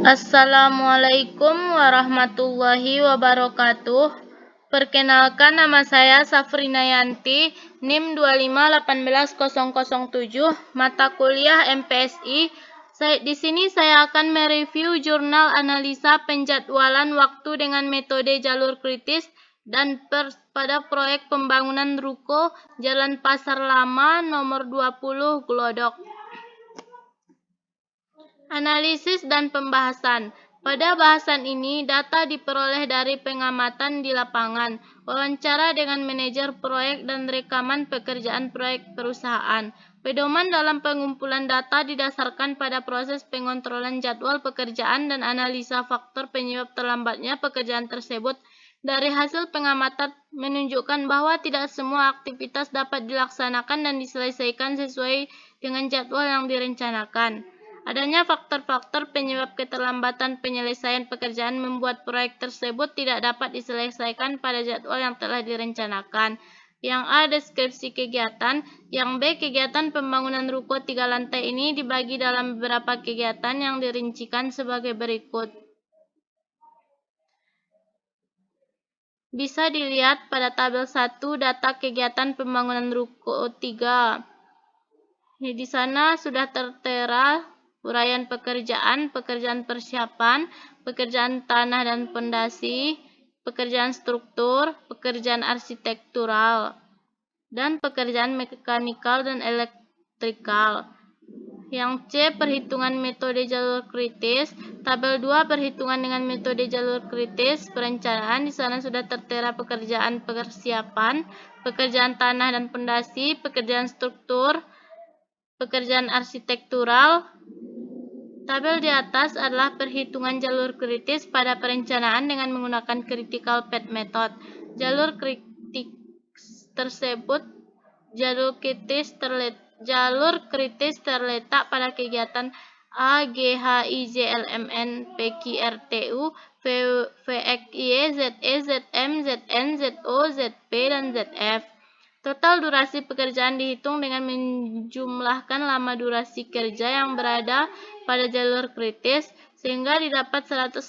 Assalamualaikum warahmatullahi wabarakatuh. Perkenalkan, nama saya Safrina Yanti, NIM 2518007, mata kuliah MPSI. Di sini saya akan mereview jurnal analisa penjadwalan waktu dengan metode jalur kritis dan pada proyek pembangunan ruko Jalan Pasar Lama nomor 20 Glodok. Analisis dan pembahasan. Pada bahasan ini, data diperoleh dari pengamatan di lapangan, wawancara dengan manajer proyek, dan rekaman pekerjaan proyek perusahaan. Pedoman dalam pengumpulan data didasarkan pada proses pengontrolan jadwal pekerjaan dan analisa faktor penyebab terlambatnya pekerjaan tersebut. Dari hasil pengamatan menunjukkan bahwa tidak semua aktivitas dapat dilaksanakan dan diselesaikan sesuai dengan jadwal yang direncanakan. Adanya faktor-faktor penyebab keterlambatan penyelesaian pekerjaan membuat proyek tersebut tidak dapat diselesaikan pada jadwal yang telah direncanakan. Yang A. Deskripsi kegiatan. Yang B. Kegiatan pembangunan ruko 3 lantai ini dibagi dalam beberapa kegiatan yang dirincikan sebagai berikut. Bisa dilihat pada tabel 1 data kegiatan pembangunan ruko 3. Di sana sudah tertera uraian pekerjaan persiapan, pekerjaan tanah dan pondasi, pekerjaan struktur, pekerjaan arsitektural, dan pekerjaan mekanikal dan elektrikal. Yang C. Perhitungan metode jalur kritis. Tabel 2 perhitungan dengan metode jalur kritis perencanaan. Di sana sudah tertera pekerjaan persiapan, pekerjaan tanah dan pondasi, pekerjaan struktur, pekerjaan arsitektural. Tabel di atas adalah perhitungan jalur kritis pada perencanaan dengan menggunakan critical path method. Jalur kritis terletak pada kegiatan A, G, H, I, J, L, M, N, P, Q, R, T, U, V, X, Y, Z, E, Z, M, Z, N, Z, O, Z, P, dan Z, F. Total durasi pekerjaan dihitung dengan menjumlahkan lama durasi kerja yang berada pada jalur kritis, sehingga didapat 198.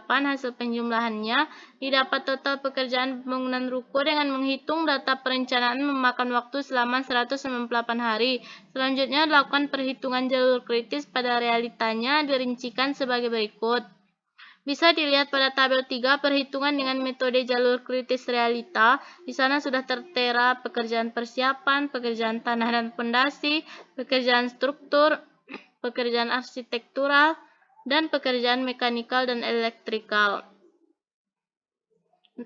Hasil penjumlahannya didapat total pekerjaan pembangunan ruko dengan menghitung data perencanaan memakan waktu selama 198 hari. Selanjutnya dilakukan perhitungan jalur kritis pada realitanya dirincikan sebagai berikut. Bisa dilihat pada tabel 3 perhitungan dengan metode jalur kritis realita. Di sana sudah tertera pekerjaan persiapan, pekerjaan tanah dan pondasi, pekerjaan struktur, pekerjaan arsitektural, dan pekerjaan mekanikal dan elektrikal.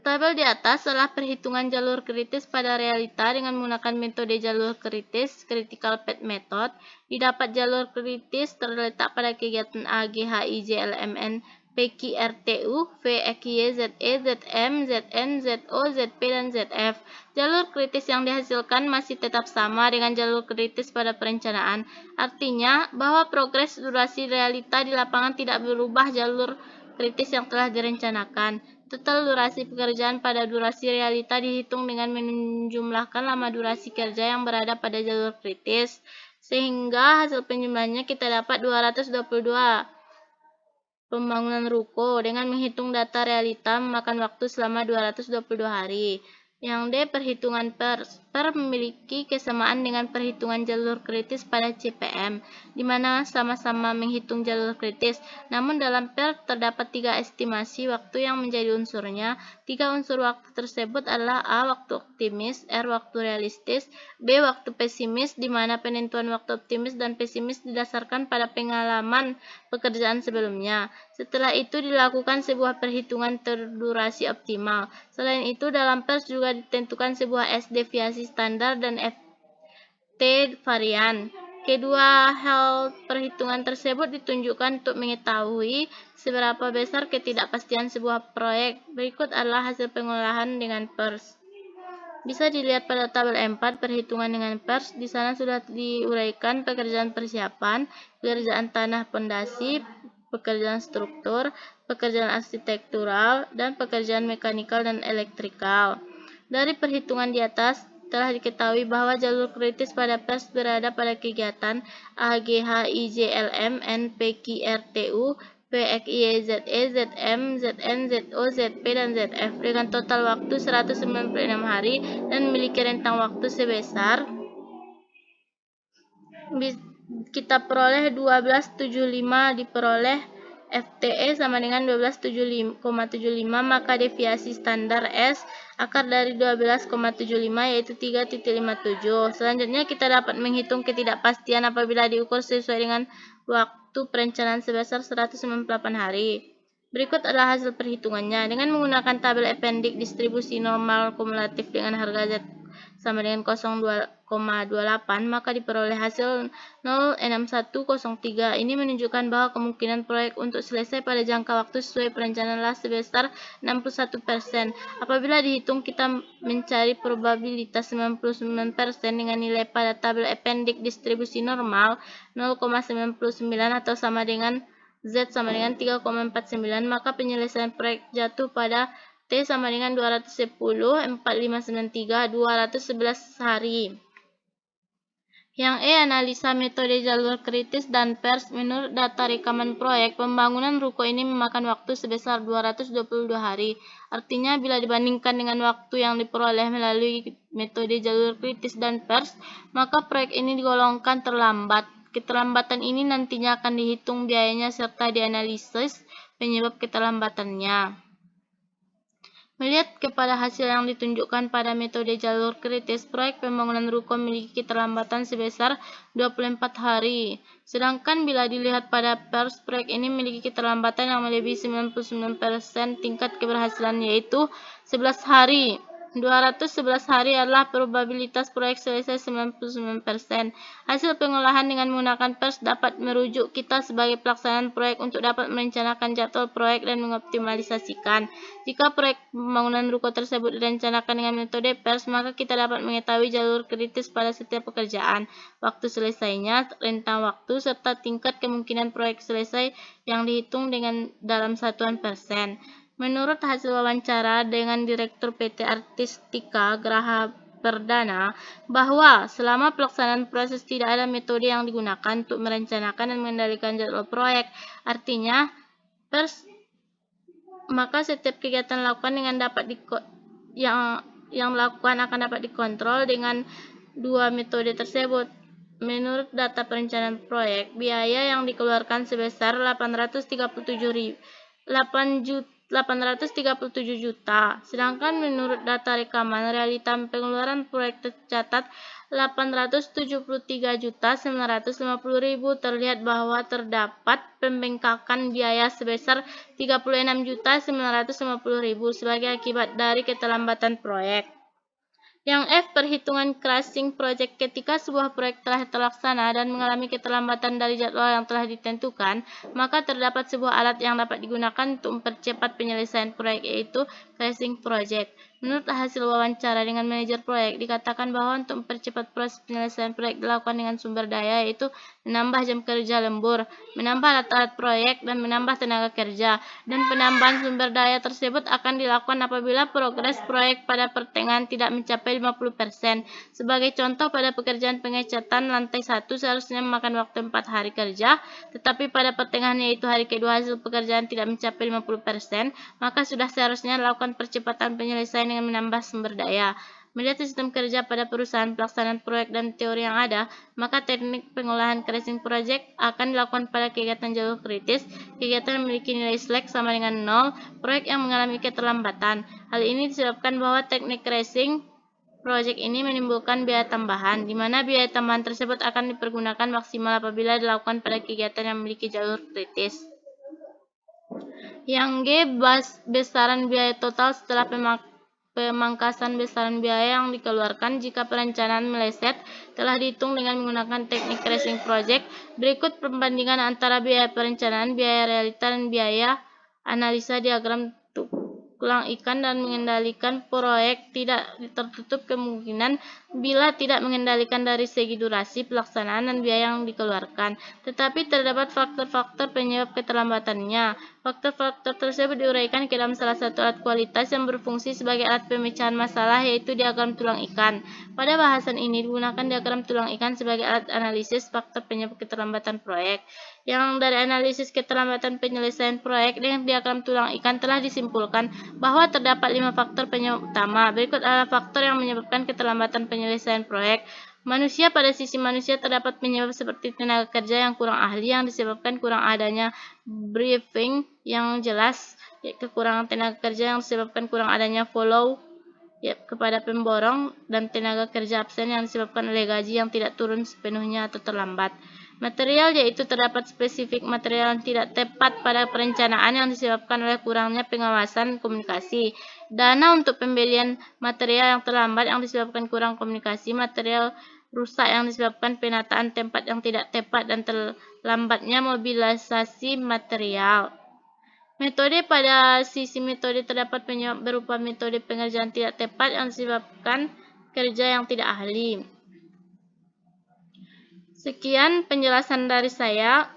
Tabel di atas adalah perhitungan jalur kritis pada realita dengan menggunakan metode jalur kritis, critical path method. Didapat jalur kritis terletak pada kegiatan A, G, H, I, J, L, M, N, P, Q, R, T, U, V, X, Y, Z, E, Z, M, Z, N, Z, O, Z, P, dan Z, F. Jalur kritis yang dihasilkan masih tetap sama dengan jalur kritis pada perencanaan. Artinya bahwa progres durasi realita di lapangan tidak berubah jalur kritis yang telah direncanakan. Total durasi pekerjaan pada durasi realita dihitung dengan menjumlahkan lama durasi kerja yang berada pada jalur kritis, sehingga hasil penjumlahannya kita dapat 222. Pembangunan ruko dengan menghitung data realita memakan waktu selama 222 hari. Yang D. Perhitungan PER. PER memiliki kesamaan dengan perhitungan jalur kritis pada CPM, di mana sama-sama menghitung jalur kritis. Namun dalam PER terdapat 3 estimasi waktu yang menjadi unsurnya. 3 unsur waktu tersebut adalah A. Waktu optimis, R. Waktu realistis, B. Waktu pesimis, di mana penentuan waktu optimis dan pesimis didasarkan pada pengalaman pekerjaan sebelumnya. Setelah itu dilakukan sebuah perhitungan durasi optimal. Selain itu, dalam PER juga ditentukan sebuah S deviasi standar dan FT varian. Kedua hal perhitungan tersebut ditunjukkan untuk mengetahui seberapa besar ketidakpastian sebuah proyek. Berikut adalah hasil pengolahan dengan PER. Bisa dilihat pada tabel 4 perhitungan dengan PER. Di sana sudah diuraikan pekerjaan persiapan, pekerjaan tanah pondasi, pekerjaan struktur, pekerjaan arsitektural, dan pekerjaan mekanikal dan elektrikal. Dari perhitungan di atas telah diketahui bahwa jalur kritis pada pers berada pada kegiatan AGHIJLM, NPQRTU, PXYZE, ZM, ZN, ZO, ZP, dan ZF dengan total waktu 196 hari dan memiliki rentang waktu sebesar kita peroleh 1275 diperoleh FTE sama dengan 12,75, maka deviasi standar S akar dari 12,75 yaitu 3,57. Selanjutnya kita dapat menghitung ketidakpastian apabila diukur sesuai dengan waktu perencanaan sebesar 198 hari. Berikut adalah hasil perhitungannya. Dengan menggunakan tabel appendix distribusi normal kumulatif dengan harga Z sama dengan 0,28, maka diperoleh hasil 06103. Ini menunjukkan bahwa kemungkinan proyek untuk selesai pada jangka waktu sesuai perencanaan adalah sebesar 61%. Apabila dihitung, kita mencari probabilitas 99% dengan nilai pada tabel appendix distribusi normal 0,99 atau sama dengan Z sama dengan 3,49, maka penyelesaian proyek jatuh pada T sama dengan 210, 4593, 211 hari. Yang E, analisa metode jalur kritis dan pers. Menurut data rekaman proyek, pembangunan ruko ini memakan waktu sebesar 222 hari. Artinya, bila dibandingkan dengan waktu yang diperoleh melalui metode jalur kritis dan pers, maka proyek ini digolongkan terlambat. Keterlambatan ini nantinya akan dihitung biayanya serta dianalisis penyebab keterlambatannya. Melihat kepada hasil yang ditunjukkan pada metode jalur kritis, proyek pembangunan ruko memiliki keterlambatan sebesar 24 hari. Sedangkan bila dilihat pada pers, proyek ini memiliki keterlambatan yang melebihi 99% tingkat keberhasilan, yaitu 11 hari. 211 hari adalah probabilitas proyek selesai 99%. Hasil pengolahan dengan menggunakan pers dapat merujuk kita sebagai pelaksanaan proyek untuk dapat merencanakan jadwal proyek dan mengoptimalisasikan. Jika proyek pembangunan ruko tersebut direncanakan dengan metode pers, maka kita dapat mengetahui jalur kritis pada setiap pekerjaan, waktu selesainya, rentang waktu, serta tingkat kemungkinan proyek selesai yang dihitung dengan dalam satuan persen. Menurut hasil wawancara dengan Direktur PT Artistika Graha Perdana, bahwa selama pelaksanaan proses tidak ada metode yang digunakan untuk merencanakan dan mengendalikan jadwal proyek. Artinya, maka setiap kegiatan dilakukan dengan yang dilakukan akan dapat dikontrol dengan dua metode tersebut. Menurut data perencanaan proyek, biaya yang dikeluarkan sebesar 837 juta. Sedangkan menurut data rekaman realita pengeluaran proyek tercatat 873.950.000. Terlihat bahwa terdapat pembengkakan biaya sebesar 36.950.000 sebagai akibat dari keterlambatan proyek. Yang F, perhitungan crashing project. Ketika sebuah proyek telah terlaksana dan mengalami keterlambatan dari jadwal yang telah ditentukan, maka terdapat sebuah alat yang dapat digunakan untuk mempercepat penyelesaian proyek, yaitu crashing project. Menurut hasil wawancara dengan manajer proyek, dikatakan bahwa untuk mempercepat proses penyelesaian proyek dilakukan dengan sumber daya, yaitu menambah jam kerja lembur, menambah alat-alat proyek, dan menambah tenaga kerja. Dan penambahan sumber daya tersebut akan dilakukan apabila progres proyek pada pertengahan tidak mencapai 50%. Sebagai contoh, pada pekerjaan pengecatan lantai 1 seharusnya memakan waktu 4 hari kerja, tetapi pada pertengahan yaitu hari kedua hasil pekerjaan tidak mencapai 50%, maka sudah seharusnya dilakukan percepatan penyelesaian dengan menambah sumber daya. Melihat sistem kerja pada perusahaan, pelaksanaan proyek, dan teori yang ada, maka teknik pengolahan crashing project akan dilakukan pada kegiatan jalur kritis, kegiatan yang memiliki nilai slack sama dengan 0, proyek yang mengalami keterlambatan. Hal ini disebabkan bahwa teknik crashing project ini menimbulkan biaya tambahan, di mana biaya tambahan tersebut akan dipergunakan maksimal apabila dilakukan pada kegiatan yang memiliki jalur kritis. Yang G, besaran biaya total setelah pemangkasan besaran biaya yang dikeluarkan jika perencanaan meleset telah dihitung dengan menggunakan teknik crashing project. Berikut perbandingan antara biaya perencanaan, biaya realita, dan biaya analisa diagram tulang ikan dan mengendalikan proyek. Tidak tertutup kemungkinan bila tidak mengendalikan dari segi durasi pelaksanaan dan biaya yang dikeluarkan, tetapi terdapat faktor-faktor penyebab keterlambatannya. Faktor-faktor tersebut diuraikan ke dalam salah satu alat kualitas yang berfungsi sebagai alat pemecahan masalah, yaitu diagram tulang ikan. Pada bahasan ini digunakan diagram tulang ikan sebagai alat analisis faktor penyebab keterlambatan proyek. Yang dari analisis keterlambatan penyelesaian proyek dengan diagram tulang ikan telah disimpulkan bahwa terdapat 5 faktor penyebab utama. Berikut adalah faktor yang menyebabkan keterlambatan penyelesaian proyek. Manusia. Pada sisi manusia terdapat penyebab seperti tenaga kerja yang kurang ahli yang disebabkan kurang adanya briefing yang jelas, kekurangan tenaga kerja yang disebabkan kurang adanya follow kepada pemborong, dan tenaga kerja absen yang disebabkan oleh gaji yang tidak turun sepenuhnya atau terlambat. Material, yaitu terdapat spesifik material yang tidak tepat pada perencanaan yang disebabkan oleh kurangnya pengawasan komunikasi. Dana untuk pembelian material yang terlambat yang disebabkan kurang komunikasi. Material rusak yang disebabkan penataan tempat yang tidak tepat dan terlambatnya mobilisasi material. Metode. Pada sisi metode terdapat penyebab berupa metode pengerjaan tidak tepat yang disebabkan kerja yang tidak ahli. Sekian penjelasan dari saya.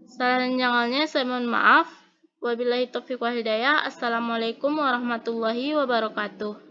Salah saya mohon maaf. Wabillahi taufiq wal hidayah. Assalamualaikum warahmatullahi wabarakatuh.